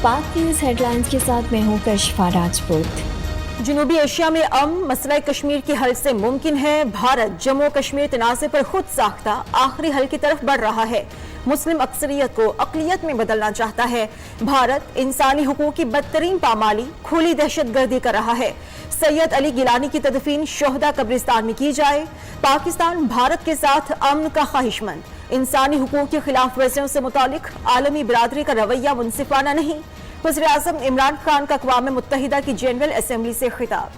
पाक news headlines के साथ मैं हूं कशिफा राजपूत। जनूबी एशिया में मसला कश्मीर के हल से मुमकिन है। भारत जम्मू कश्मीर तनाज़े पर खुद साख्ता आखिरी हल की तरफ बढ़ रहा है। मुस्लिम अक्सरियत को अक़लियत में बदलना चाहता है। भारत इंसानी हुकूक की बदतरीन पामाली खुली दहशतगर्दी कर रहा है। सैयद अली गिलानी की तदफीन शोहदा कब्रिस्तान में की जाए। पाकिस्तान भारत के साथ अमन का ख्वाहिशमंद। इंसानी हुकूक की खिलाफ वर्जियों से मुतालिक आलमी बिरादरी का रवैया मुनसिफाना नहीं। वज़ीर-ए-आज़म इमरान खान का अक़वाम मुत्तहिदा की जनरल असेंबली से खिताब।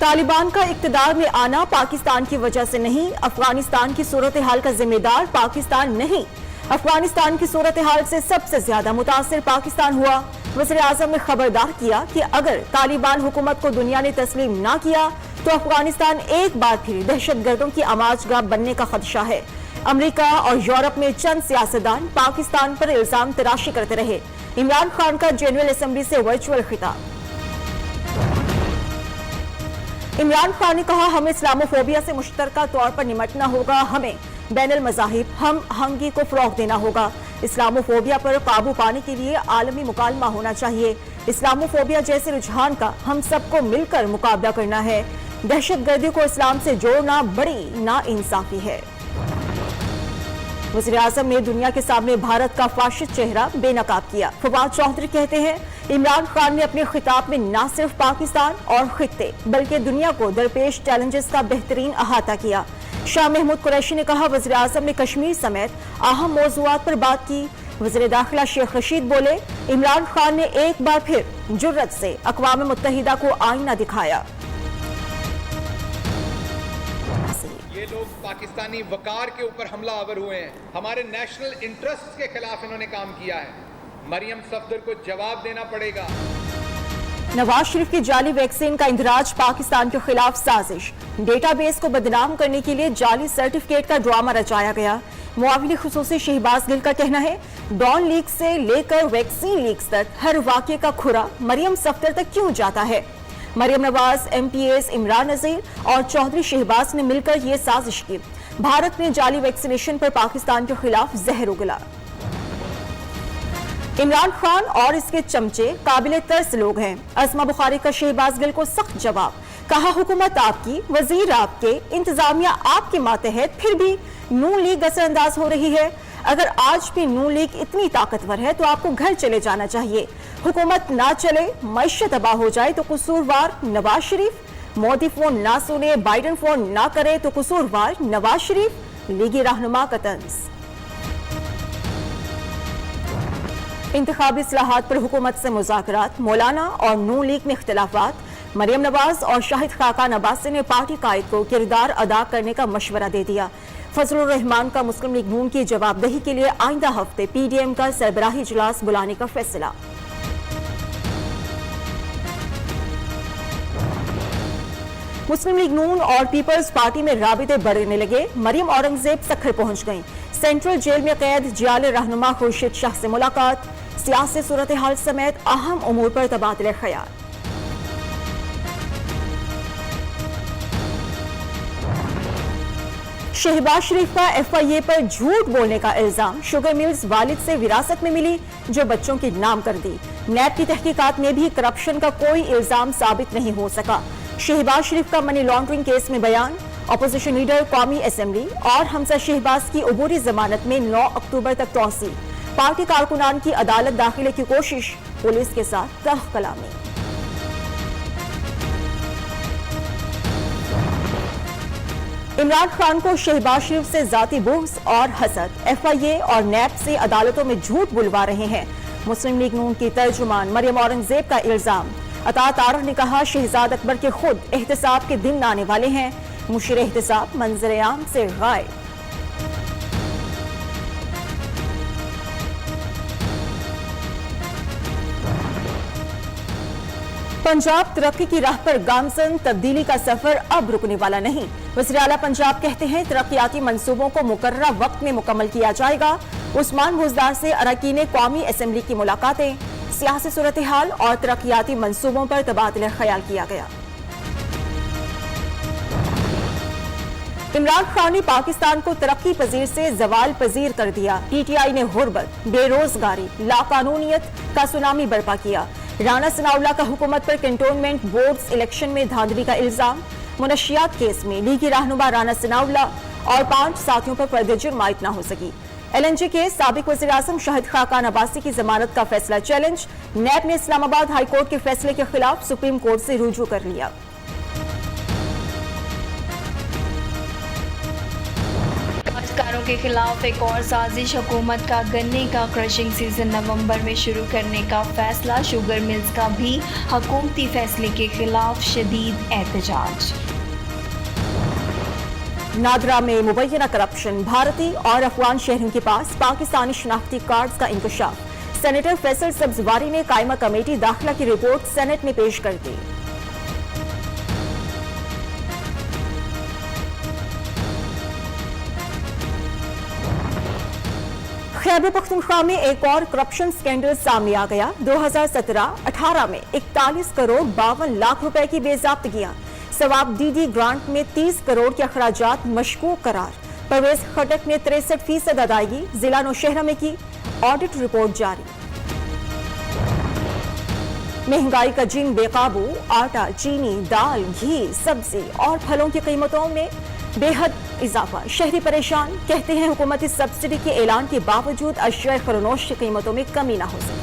तालिबान का इक़्तिदार में आना पाकिस्तान की वजह से नहीं, अफगानिस्तान की सूरत हाल का जिम्मेदार पाकिस्तान नहीं। अफगानिस्तान की सूरत हाल से सबसे ज्यादा मुतासिर पाकिस्तान हुआ। वज़ीर-ए-आज़म ने खबरदार किया कि अगर तालिबान हुकूमत को दुनिया ने तस्लीम ना किया तो अफगानिस्तान एक बार फिर दहशतगर्दों की आमाजगाह बनने का खदशा है। अमेरिका और यूरोप में चंद सियासतदान पाकिस्तान पर इल्जाम तराशी करते रहे। इमरान खान का जनरल असेंबली से वर्चुअल खिताब। इमरान खान ने कहा, हमें इस्लामोफोबिया से मुश्तरका तौर पर निमटना होगा। हमें बैनुल मज़ाहिब हम आहंगी को फ़रोग़ देना होगा। इस्लामोफोबिया पर काबू पाने के लिए आलमी मुकालमा होना चाहिए। इस्लामोफोबिया जैसे रुझान का हम सबको मिलकर मुकाबला करना है। दहशतगर्दी को इस्लाम से जोड़ना बड़ी नाइंसाफी है। वज़ीर-ए-आज़म ने दुनिया के सामने भारत का फाशिस्ट चेहरा बेनकाब किया। फवाद चौधरी कहते हैं, इमरान खान ने अपने खिताब में न सिर्फ पाकिस्तान और खित्ते बल्कि दुनिया को दरपेश चैलेंजेस का बेहतरीन अहाता किया। शाह महमूद कुरैशी ने कहा, वज़ीर-ए-आज़म ने कश्मीर समेत अहम मौज़ूआत पर बात की। वज़ीर दाखिला शेख रशीद बोले, इमरान खान ने एक बार फिर जुर्रत से अक़वाम मुत्तहिदा को आईना दिखाया। ये लोग पाकिस्तानी वकार के ऊपर हमला आवर हुए हैं। हमारे नेशनल इंटरेस्ट के खिलाफ इन्होंने काम किया है। मरियम सफदर को जवाब देना पड़ेगा। नवाज शरीफ की जाली वैक्सीन का इंदराज पाकिस्तान के खिलाफ साजिश। डेटाबेस को बदनाम करने के लिए जाली सर्टिफिकेट का ड्रामा रचाया गया। मुआविन खुसूसी शहबाज गिल का कहना है, डॉन लीक से लेकर वैक्सीन लीक्स तक हर वाक़े का खुरा मरियम सफदर तक क्यों जाता है। मरियम नवाज, MPS इमरान नज़ीर और चौधरी शहबाज ने मिलकर ये साजिश की। भारत ने जाली वैक्सीनेशन पर पाकिस्तान के खिलाफ जहर उगला। इमरान खान और इसके चमचे काबिल तर्स लोग हैं। अज़मा बुखारी का शहबाज गिल को सख्त जवाब। कहा, हुकूमत आपकी, वजीर आपके, इंतजामिया आपके मातहत, फिर भी नून लीग असरअंदाज हो रही है। अगर आज भी नून लीग इतनी ताकतवर है तो आपको घर चले जाना चाहिए। हुकूमत ना चले, मईशत तबाह हो जाए तो कसूरवार नवाज शरीफ। मोदी फोन ना सुने, बाइडन फोन ना करे तो कसूरवार नवाज शरीफ। लीगी रहनुमा का तंज। इंतखाबी इस्लाहात पर हुकूमत से मुज़ाकरात, मौलाना और नून लीग में इख्तिलाफात। मरियम नवाज और शाहिद खाकान अब्बासी ने पार्टी कायद को किरदार अदा करने का मशवरा दे दिया। फजलुर रहमान का मुस्लिम लीग नून की जवाबदेही के लिए आइंदा हफ्ते PDM का सरबराही इजलास बुलाने का फैसला। मुस्लिम लीग नून और पीपल्स पार्टी में राबिते बढ़ने लगे। मरियम औरंगजेब सखर पहुंच गईं। सेंट्रल जेल में कैद जियाल रहनुमा खुर्शीद शाह से मुलाकात। सियासी सूरत हाल समेत अहम उमूर पर तबादले ख्याल। शहबाज शरीफ का FIA पर झूठ बोलने का इल्जाम। शुगर मिल्स वालिद से विरासत में मिली जो बच्चों की नाम कर दी। नैब की तहकीकात में भी करप्शन का कोई इल्जाम साबित नहीं हो सका। शहबाज शरीफ का मनी लॉन्ड्रिंग केस में बयान। अपोजिशन लीडर कौमी असेंबली और हमजा शहबाज की अबूरी जमानत में 9 अक्टूबर तक तौसी। पार्टी कारकुनान की अदालत दाखिले की कोशिश, पुलिस के साथ तल्ख कलामी। इमरान खान को शहबाज शरीफ से जाती बुग़्ज़ और हसद। FIA और नैब से अदालतों में झूठ बुलवा रहे हैं। मुस्लिम लीग नून की तर्जुमान मरियम औरंगजेब का इल्जाम। अता तारह ने कहा, शहजाद अकबर के खुद एहतसाब के दिन आने वाले हैं। मुशीर एहतसाब मंजर आम से गायब। पंजाब तरक्की की राह पर गामजन, तब्दीली का सफर अब रुकने वाला नहीं। वज़ीर आला पंजाब कहते हैं, तरक्याती मंसूबों को मुकर्ररा वक्त में मुकम्मल किया जाएगा। उस्मान बुज़दार से अरकान कौमी असेंबली की मुलाकातें। सियासी सूरत हाल और तरक्याती मंसूबों पर तबादला ख्याल किया गया। इमरान खान ने पाकिस्तान को तरक्की पजीर से जवाल पजीर कर दिया। PTI ने गुर्बत, बेरोजगारी, लाकानूनियत का सुनामी बर्पा किया। राना सनाउल्लाह का हुकूमत पर कैंटोनमेंट बोर्ड्स इलेक्शन में धांधली का इल्जाम। मुनशियात केस में लीगी रहनुमा राना सनाउल्लाह और 5 साथियों पर पर्दे जुर्म आयद न हो सकी। LNG के साबिक वज़ीर आज़म शाहिद खाकान अब्बासी की जमानत का फैसला चैलेंज। नैब ने इस्लामाबाद हाई कोर्ट के फैसले के खिलाफ सुप्रीम कोर्ट से रुजू कर लिया। काश्तकारों के खिलाफ एक और साजिश। हुकूमत का गन्ने का क्रशिंग सीजन नवंबर में शुरू करने का फैसला। शुगर मिल्स का भी हुकूमती फैसले के खिलाफ शदीद एहतजाज। नादरा में मुबैना करप्शन। भारतीय और अफगान शहरों के पास पाकिस्तानी शनाख्ती कार्ड्स का इंकशाफ। सेनेटर फैसल सब्जवारी ने कायमा कमेटी दाखिला की रिपोर्ट सेनेट में पेश कर दी। खैबर पख्तूनख्वा में एक और करप्शन स्कैंडल सामने आ गया। 2017-18 में 41 करोड़ 52 लाख रुपए की बेज़ाब्तगियां। सवाब DD ग्रांट में 30 करोड़ के अखराजात मशकूक करार। परवेज खटक ने 63% अदायगी जिला नौशहरा में की। ऑडिट रिपोर्ट जारी। महंगाई का जिन बेकाबू। आटा, चीनी, दाल, घी, सब्जी और फलों की कीमतों में बेहद इजाफा। शहरी परेशान। कहते हैं हुकूमती सब्सिडी के ऐलान के बावजूद अशिया खरनोश की कीमतों में कमी न हो सकी।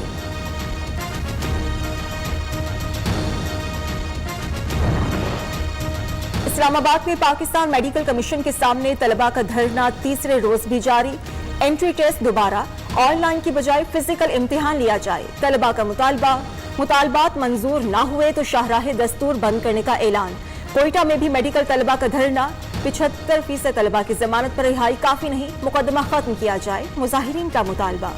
इस्लामाबाद में पाकिस्तान मेडिकल कमीशन के सामने तलबा का धरना तीसरे रोज भी जारी। एंट्री टेस्ट दोबारा ऑनलाइन की बजाय फिजिकल इम्तिहान लिया जाए। तलबा का मुतालबात मंजूर न हुए तो शाहराह दस्तूर बंद करने का ऐलान। कोयटा में भी मेडिकल तलबा का धरना। 75% तलबा की जमानत पर रिहाई काफी नहीं, मुकदमा खत्म किया जाए, मुजाहिरीन का मुतालबा।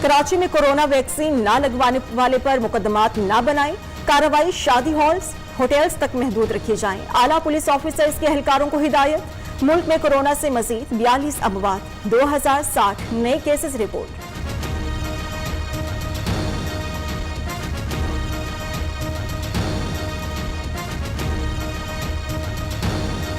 कराची में कोरोना वैक्सीन न लगवाने वाले पर मुकदमात न बनाए। कार्रवाई शादी हॉल्स, होटल्स तक महदूद रखी जाए। आला पुलिस ऑफिसर्स के एहलकारों को हिदायत। मुल्क में कोरोना से मजीद 42 अमवात, 2060 नए केसेस रिपोर्ट।